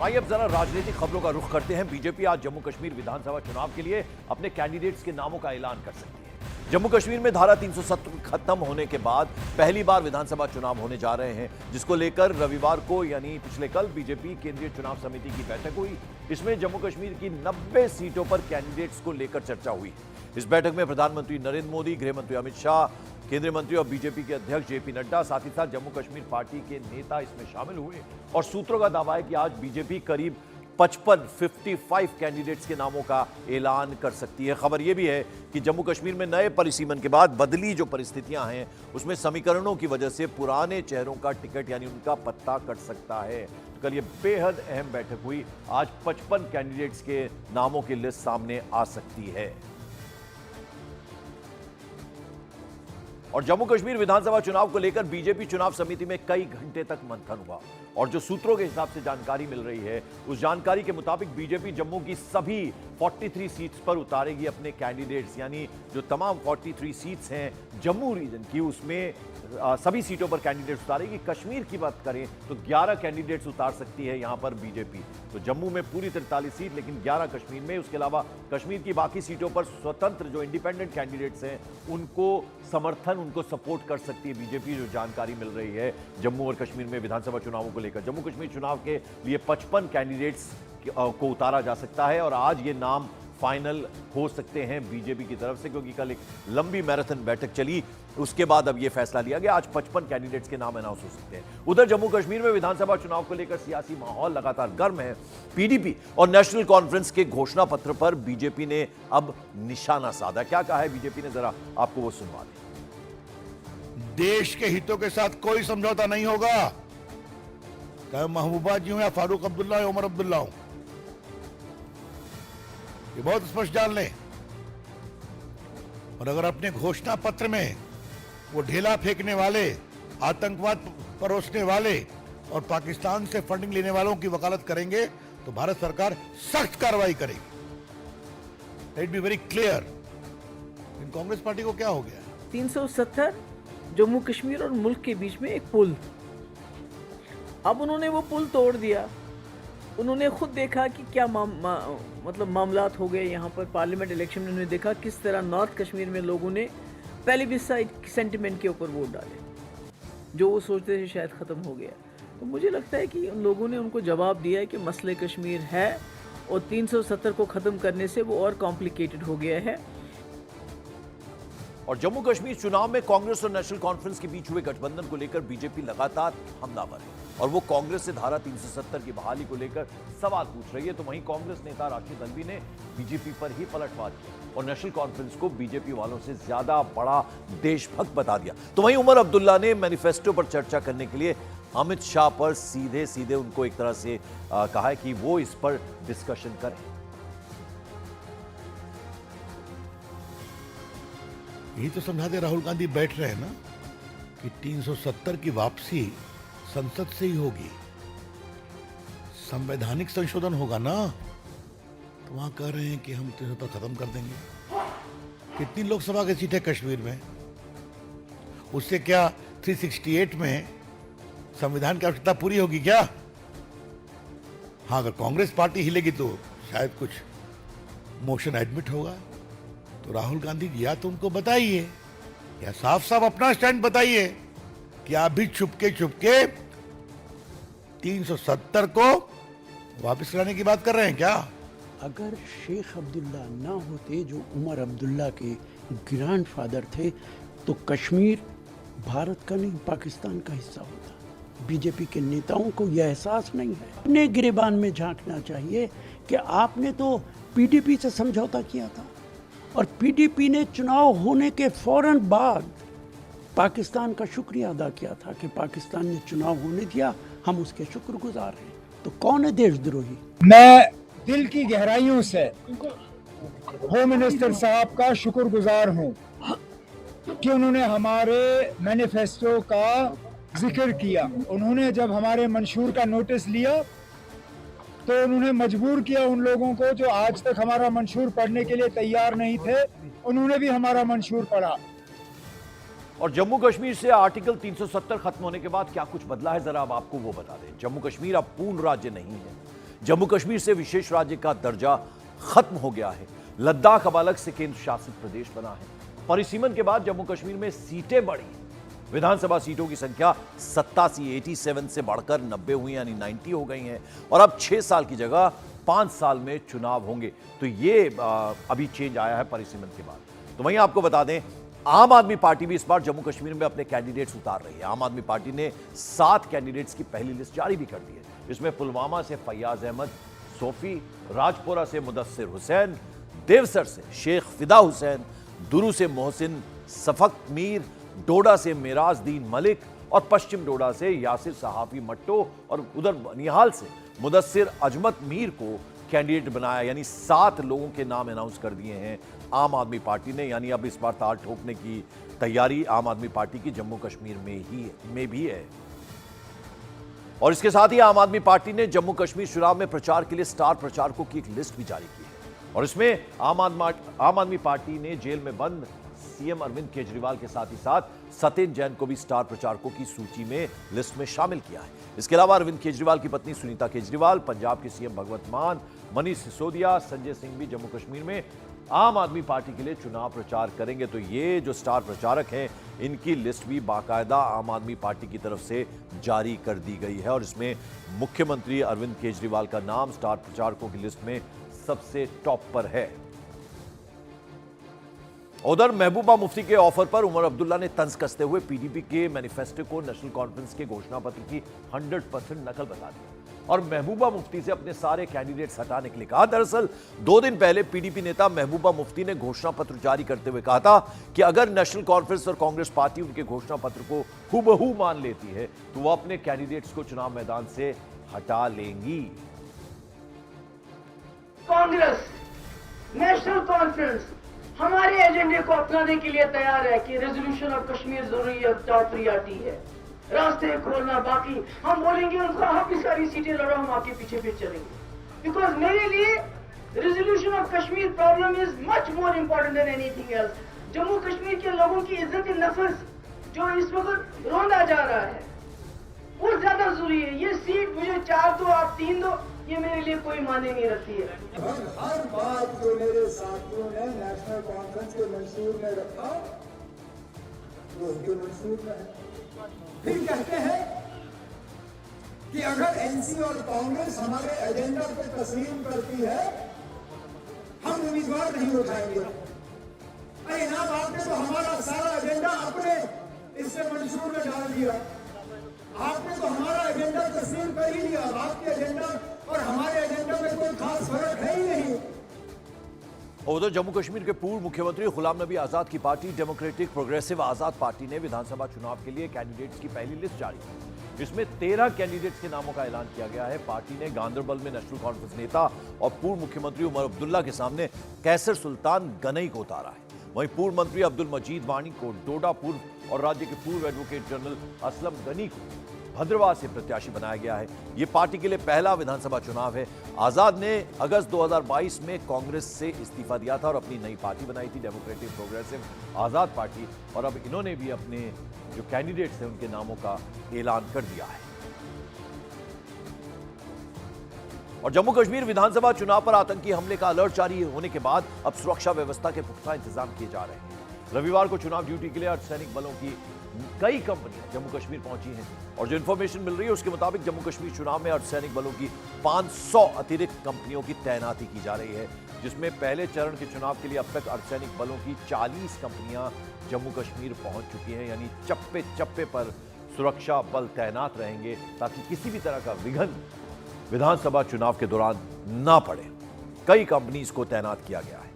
आइए अब जरा राजनीतिक खबरों का रुख करते हैं। बीजेपी आज जम्मू कश्मीर विधानसभा चुनाव के लिए अपने कैंडिडेट्स के नामों का ऐलान कर सकती है। जम्मू कश्मीर में धारा 370 खत्म होने के बाद पहली बार विधानसभा चुनाव होने जा रहे हैं, जिसको लेकर रविवार को यानी पिछले कल बीजेपी केंद्रीय चुनाव समिति की बैठक हुई। इसमें जम्मू कश्मीर की 90 सीटों पर कैंडिडेट्स को लेकर चर्चा हुई। इस बैठक में प्रधानमंत्री नरेंद्र मोदी, गृह मंत्री अमित शाह, केंद्रीय मंत्री और बीजेपी के अध्यक्ष जेपी नड्डा, साथ ही साथ जम्मू कश्मीर पार्टी के नेता इसमें शामिल हुए। और सूत्रों का दावा है कि आज बीजेपी करीब 55 कैंडिडेट्स के नामों का ऐलान कर सकती है। खबर यह भी है कि जम्मू कश्मीर में नए परिसीमन के बाद बदली जो परिस्थितियां हैं, उसमें समीकरणों की वजह से पुराने चेहरों का टिकट यानी उनका पत्ता कट सकता है। तो कल ये बेहद अहम बैठक हुई। आज 55 कैंडिडेट्स के नामों की लिस्ट सामने आ सकती है। और जम्मू कश्मीर विधानसभा चुनाव को लेकर बीजेपी चुनाव समिति में कई घंटे तक मंथन हुआ और जो सूत्रों के हिसाब से जानकारी मिल रही है, उस जानकारी के मुताबिक बीजेपी जम्मू की सभी 43 सीट्स पर उतारेगी अपने कैंडिडेट्स, यानी जो तमाम 43 सीट्स हैं जम्मू रीजन की, उसमें सभी सीटों पर कैंडिडेट्स उतारेगी। कश्मीर की बात करें तो 11 कैंडिडेट्स उतार सकती है यहां पर बीजेपी। तो जम्मू में पूरी 43 सीट, लेकिन 11 कश्मीर में। उसके अलावा कश्मीर की बाकी सीटों पर स्वतंत्र जो इंडिपेंडेंट कैंडिडेट्स हैं उनको समर्थन, उनको सपोर्ट कर सकती है बीजेपी, जो जानकारी मिल रही है जम्मू और कश्मीर में विधानसभा चुनावों को लेकर। जम्मू कश्मीर चुनाव के लिए 55 कैंडिडेट्स को उतारा जा सकता है और आज ये नाम फाइनल हो सकते हैं बीजेपी की तरफ से, क्योंकि कल एक लंबी मैराथन बैठक चली, उसके बाद अब यह फैसला लिया गया। आज 55 कैंडिडेट्स के नाम अनाउंस हो सकते हैं। उधर जम्मू कश्मीर में विधानसभा चुनाव को लेकर सियासी माहौल लगातार गर्म है। पीडीपी और नेशनल कॉन्फ्रेंस के घोषणा पत्र पर बीजेपी ने अब निशाना साधा। क्या कहा है बीजेपी ने, जरा आपको वो सुनवा दें। देश के हितों के साथ कोई समझौता नहीं होगा, चाहे महबूबा जी हो या फारूक अब्दुल्ला या उमर अब्दुल्ला हो, ये बहुत स्पष्ट जान लें। और अगर अपने घोषणा पत्र में वो ढेला फेंकने वाले, आतंकवाद परोसने वाले और पाकिस्तान से फंडिंग लेने वालों की वकालत करेंगे तो भारत सरकार सख्त कार्रवाई करेगी। Let be very clear. इन कांग्रेस पार्टी को क्या हो गया? 370 जम्मू कश्मीर और मुल्क के बीच में एक पुल, अब उन्होंने वो पुल तोड़ दिया। उन्होंने खुद देखा कि क्या मतलब मामलात हो गए यहाँ पर। पार्लियामेंट इलेक्शन में उन्होंने देखा किस तरह नॉर्थ कश्मीर में लोगों ने प्लेबिसाइड सेंटिमेंट के ऊपर वोट डाले, जो वो सोचते थे शायद ख़त्म हो गया। तो मुझे लगता है कि उन लोगों ने उनको जवाब दिया है कि मसले कश्मीर है और 370 को ख़त्म करने से वो और कॉम्प्लिकेटेड हो गया है। और जम्मू कश्मीर चुनाव में कांग्रेस और नेशनल कॉन्फ्रेंस के बीच हुए गठबंधन को लेकर बीजेपी लगातार हमलावर है और वो कांग्रेस से धारा 370 की बहाली को लेकर सवाल पूछ रही है। तो वहीं कांग्रेस नेता राशिद अल्वी ने बीजेपी पर ही पलटवार किया और नेशनल कॉन्फ्रेंस को बीजेपी वालों से ज्यादा बड़ा देशभक्त बता दिया। तो वहीं उमर अब्दुल्ला ने मैनिफेस्टो पर चर्चा करने के लिए अमित शाह पर सीधे सीधे उनको एक तरह से कहा है कि वो इस पर डिस्कशन करें। यही तो समझा दे राहुल गांधी बैठ रहे हैं ना कि 370 की वापसी संसद से ही होगी, संवैधानिक संशोधन होगा ना। तो वहां कह रहे हैं कि हम 370 खत्म कर देंगे। कितनी लोकसभा की सीट है कश्मीर में? उससे क्या 368 में संविधान की आवश्यकता पूरी होगी क्या? हाँ, अगर कांग्रेस पार्टी हिलेगी तो शायद कुछ मोशन एडमिट होगा। तो राहुल गांधी जी या तो उनको बताइए या साफ साफ अपना स्टैंड बताइए कि आप भी चुपके चुपके 370 को वापस लाने की बात कर रहे हैं क्या? अगर शेख अब्दुल्ला ना होते, जो उमर अब्दुल्ला के ग्रैंडफादर थे, तो कश्मीर भारत का नहीं पाकिस्तान का हिस्सा होता। बीजेपी के नेताओं को यह एहसास नहीं है। अपने गिरेबान में झांकना चाहिए कि आपने तो पीडीपी से समझौता किया था और पीडीपी ने चुनाव होने के फौरन बाद पाकिस्तान का शुक्रिया अदा किया था कि पाकिस्तान ने चुनाव होने दिया, हम उसके शुक्रगुजार हैं। तो कौन है देशद्रोही? मैं दिल की गहराइयों से होम मिनिस्टर साहब का शुक्रगुजार हूं कि उन्होंने हमारे मैनिफेस्टो का जिक्र किया। उन्होंने जब हमारे मंशूर का नोटिस लिया तो उन्होंने मजबूर किया उन लोगों को जो आज तक हमारा मंशूर पढ़ने के लिए तैयार नहीं थे, उन्होंने भी हमारा मंशूर पढ़ा। और जम्मू कश्मीर से आर्टिकल 370 खत्म होने के बाद क्या कुछ बदला है, जरा अब आपको वो बता दें। जम्मू कश्मीर अब पूर्ण राज्य नहीं है। जम्मू कश्मीर से विशेष राज्य का दर्जा खत्म हो गया है। लद्दाख अब अलग से केंद्र शासित प्रदेश बना है। परिसीमन के बाद जम्मू कश्मीर में सीटें बढ़ी। विधानसभा सीटों की संख्या 87 से बढ़कर 90 हुई, यानी 90 हो गई हैं। और अब 6 साल की जगह 5 साल में चुनाव होंगे। तो ये अभी चेंज आया है परिसीमन के बाद। तो वहीं आपको बता दें, आम आदमी पार्टी भी इस बार जम्मू कश्मीर में अपने कैंडिडेट्स उतार रही है। आम आदमी पार्टी ने 7 कैंडिडेट्स की पहली लिस्ट जारी भी कर दी है। इसमें पुलवामा से फैयाज अहमद सोफी, राजपुरा से मुदस्सिर हुसैन, देवसर से शेख फिदा हुसैन, दुरू से मोहसिन सफक मीर, डोडा से मेराजदीन मलिक और पश्चिम डोडा से यासिर सहाफी मट्टो और उधर बनिहाल से मुदस्सिर अजमत मीर को कैंडिडेट बनाया। यानी 7 लोगों के नाम अनाउंस कर दिए हैं आम आदमी पार्टी ने। यानी अब इस बार ताल ठोकने की तैयारी आम आदमी पार्टी की जम्मू कश्मीर में भी है। और इसके साथ ही आम आदमी पार्टी ने जम्मू कश्मीर चुनाव में प्रचार के लिए स्टार प्रचारकों की एक लिस्ट भी जारी की है। और इसमें आम आदमी पार्टी ने जेल में बंद सीएम अरविंद केजरीवाल के साथ ही साथ सत्येंद्र जैन को भी स्टार प्रचारकों की सूची में लिस्ट में शामिल किया है। इसके अलावा अरविंद केजरीवाल की पत्नी सुनीता केजरीवाल, पंजाब के सीएम भगवंत मान, मनीष सिसोदिया, संजय सिंह भी जम्मू कश्मीर में आम आदमी पार्टी के लिए चुनाव प्रचार करेंगे। तो ये जो स्टार प्रचारक हैं, इनकी लिस्ट भी बाकायदा आम आदमी पार्टी की तरफ से जारी कर दी गई है। और इसमें मुख्यमंत्री अरविंद केजरीवाल का नाम स्टार प्रचारकों की लिस्ट में सबसे टॉप पर है। उधर महबूबा मुफ्ती के ऑफर पर उमर अब्दुल्ला ने तंज कसते हुए पीडीपी के मैनिफेस्टो को नेशनल कॉन्फ्रेंस के घोषणा पत्र की 100% नकल बता दी और महबूबा मुफ्ती से अपने सारे कैंडिडेट्स हटाने के लिए कहा। दरअसल 2 दिन पहले पीडीपी नेता महबूबा मुफ्ती ने घोषणा पत्र जारी करते हुए कहा था कि अगर नेशनल कॉन्फ्रेंस और कांग्रेस पार्टी उनके घोषणा पत्र को हूबहू मान लेती है तो वो अपने कैंडिडेट्स को चुनाव मैदान से हटा लेंगी। कांग्रेस, नेशनल कॉन्फ्रेंस हमारे एजेंडे को अपनाने के लिए तैयार है कि रेजोल्यूशन ऑफ कश्मीर जरूरी है, टॉप प्रियॉरिटी है। रास्ते खोलना बाकी, हम बोलेंगे उनको हम भी सारी सीटें लड़ो, हम आपके पीछे पीछे चलेंगे। बिकॉज मेरे लिए resolution of Kashmir problem is much more important than anything else. Jammu Kashmir के लोगों की इज्जत नफस जो इस वक्त रोंदा जा रहा है वो ज्यादा जरूरी है। ये सीट मुझे 4 दो, आप 3 दो, ये मेरे लिए कोई माने नहीं रखती है। हर बात जो मेरे साथियों ने नेशनल कॉन्फ्रेंस के मंशूर में रखा वो उनके मंशूर में है। फिर कहते हैं कि अगर एनसी और कांग्रेस हमारे एजेंडा को तस्लीम करती है हम उम्मीदवार नहीं हो जाएंगे। अरे ना आपने तो हमारा सारा एजेंडा अपने इससे मंशूर में डाल दिया। आपने तो हमारा एजेंडा तस्लीम कर ही लिया। आपके एजेंडा और हमारे एजेंडा में कोई खास फर्क है ही नहीं। उधर जम्मू कश्मीर के पूर्व मुख्यमंत्री गुलाम नबी आजाद की पार्टी डेमोक्रेटिक प्रोग्रेसिव आजाद पार्टी ने विधानसभा चुनाव के लिए कैंडिडेट्स की पहली लिस्ट जारी की। इसमें 13 कैंडिडेट्स के नामों का ऐलान किया गया है। पार्टी ने गांदरबल में नेशनल कॉन्फ्रेंस नेता और पूर्व मुख्यमंत्री उमर अब्दुल्ला के सामने कैसर सुल्तान गनई को उतारा है। वहीं पूर्व मंत्री अब्दुल मजीद वानी को डोडा पूर्व और राज्य के पूर्व एडवोकेट जनरल असलम गनी को भद्रवाह से प्रत्याशी बनाया गया है। यह पार्टी के लिए पहला विधानसभा चुनाव है। आजाद ने अगस्त 2022 में कांग्रेस से इस्तीफा दिया था और अपनी नई पार्टी बनाई थी, डेमोक्रेटिक प्रोग्रेसिव आजाद पार्टी। और अब इन्होंने भी अपने जो कैंडिडेट्स हैं उनके नामों का ऐलान कर दिया है। और जम्मू कश्मीर विधानसभा चुनाव पर आतंकी हमले का अलर्ट जारी होने के बाद अब सुरक्षा व्यवस्था के पुख्ता इंतजाम किए जा रहे हैं। रविवार को चुनाव ड्यूटी के लिए अर्धसैनिक बलों की कई कंपनियां जम्मू कश्मीर पहुंची हैं और जो इंफॉर्मेशन मिल रही है उसके मुताबिक जम्मू कश्मीर चुनाव में अर्धसैनिक बलों की 500 अतिरिक्त कंपनियों की तैनाती की जा रही है, जिसमें पहले चरण के चुनाव के लिए अब तक अर्धसैनिक बलों की 40 कंपनियां जम्मू कश्मीर पहुंच चुकी हैं। यानी चप्पे चप्पे पर सुरक्षा बल तैनात रहेंगे ताकि किसी भी तरह का विघ्न विधानसभा चुनाव के दौरान ना पड़े। कई कंपनीज को तैनात किया गया है।